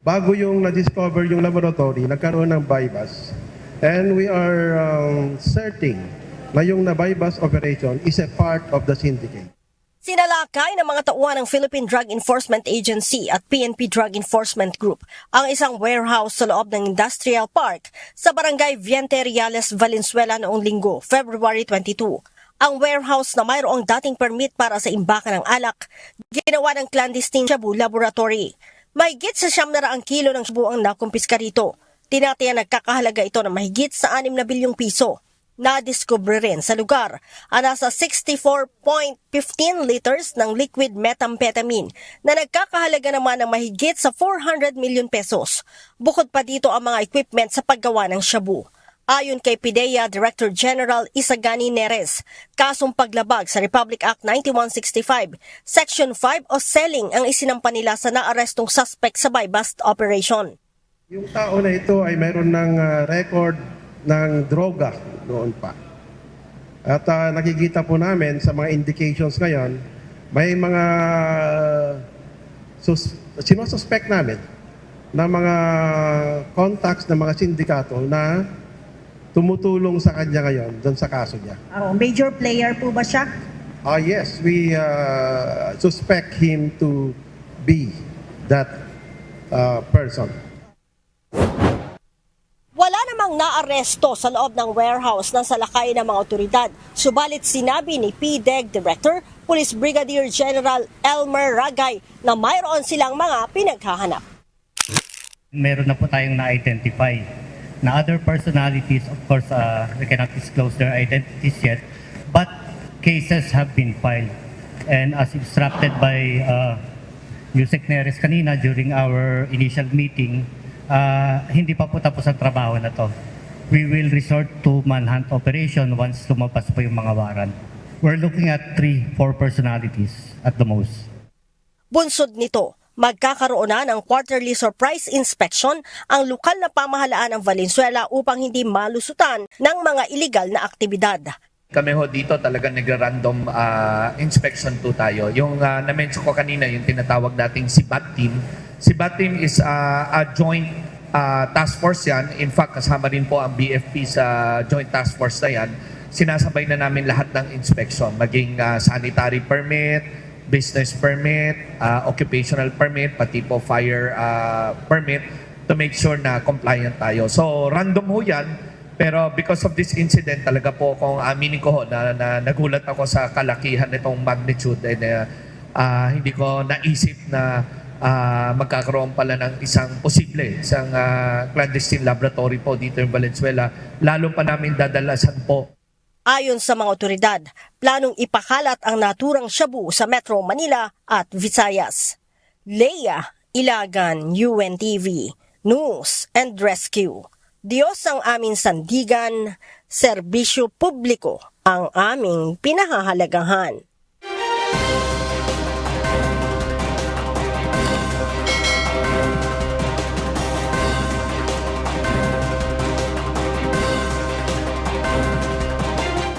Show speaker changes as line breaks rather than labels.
Bago yung na-discover yung laboratory, nagkaroon ng bypass. And we are certain na yung na-bypass operation is a part of the syndicate.
Sinalakay ng mga tauhan ng Philippine Drug Enforcement Agency at PNP Drug Enforcement Group ang isang warehouse sa loob ng Industrial Park sa barangay Viente Reales, Valenzuela noong Linggo, February 22. Ang warehouse na mayroong dating permit para sa imbakan ng alak, ginawa ng clandestine shabu laboratory. Mahigit sa 700 kilo ng shabu ang nakumpiska rito. Tinatiyan nagkakahalaga ito ng mahigit sa 6 na bilyong piso. Nadiskubre rin sa lugar ang nasa 64.15 liters ng liquid methamphetamine na nagkakahalaga naman ng mahigit sa 400 million pesos. Bukod pa dito ang mga equipment sa paggawa ng shabu. Ayon kay PIDEA Director General Isagani Neres, kasong paglabag sa Republic Act 9165, Section 5 o selling ang isinampa nila sa naarestong suspect sa buy-bust operation.
Yung tao na ito ay mayroon ng record ng droga noon pa. At nakikita po namin sa mga indications ngayon, may mga sinususpect namin na mga contacts ng mga sindikato na tumutulong sa kanya ngayon doon sa kaso niya.
Major player po ba siya?
Yes, we suspect him to be that person.
Wala namang naaresto sa loob ng warehouse ng salakay ng mga otoridad. Subalit sinabi ni PDEG Director, Police Brigadier General Elmer Ragay na mayroon silang mga pinaghahanap.
Meron na po tayong na-identify na other personalities. Of course, we cannot disclose their identities yet, but cases have been filed. And as instructed by Yusek Neres kanina during our initial meeting, hindi pa po tapos ang trabaho na to. We will resort to manhunt operation once lumabas po yung mga warrant. We're looking at 3-4 personalities at the most.
Bunsod nito, magkakaroon na ng quarterly surprise inspection ang lokal na pamahalaan ng Valenzuela upang hindi malusutan ng mga illegal na aktibidad.
Kami ho dito talaga nag-random inspection po tayo. Yung na-mention ko kanina, yung tinatawag nating SIBAT team. SIBAT team is a joint task force yan. In fact, kasama rin po ang BFP sa joint task force na yan. Sinasabay na namin lahat ng inspection, maging sanitary permit, business permit, occupational permit, pati po fire permit to make sure na compliant tayo. So random ho yan, pero because of this incident talaga po kung aminin ko ho na nagulat ako sa kalakihan nitong magnitude and hindi ko naisip na magkakaroon pala ng isang clandestine laboratory po dito in Valenzuela. Lalo pa namin dadalasan po.
Ayon sa mga otoridad, planong ipakalat ang naturang shabu sa Metro Manila at Visayas. Leia Ilagan, UNTV, News and Rescue. Diyos ang aming sandigan, serbisyo publiko ang aming pinahahalagahan.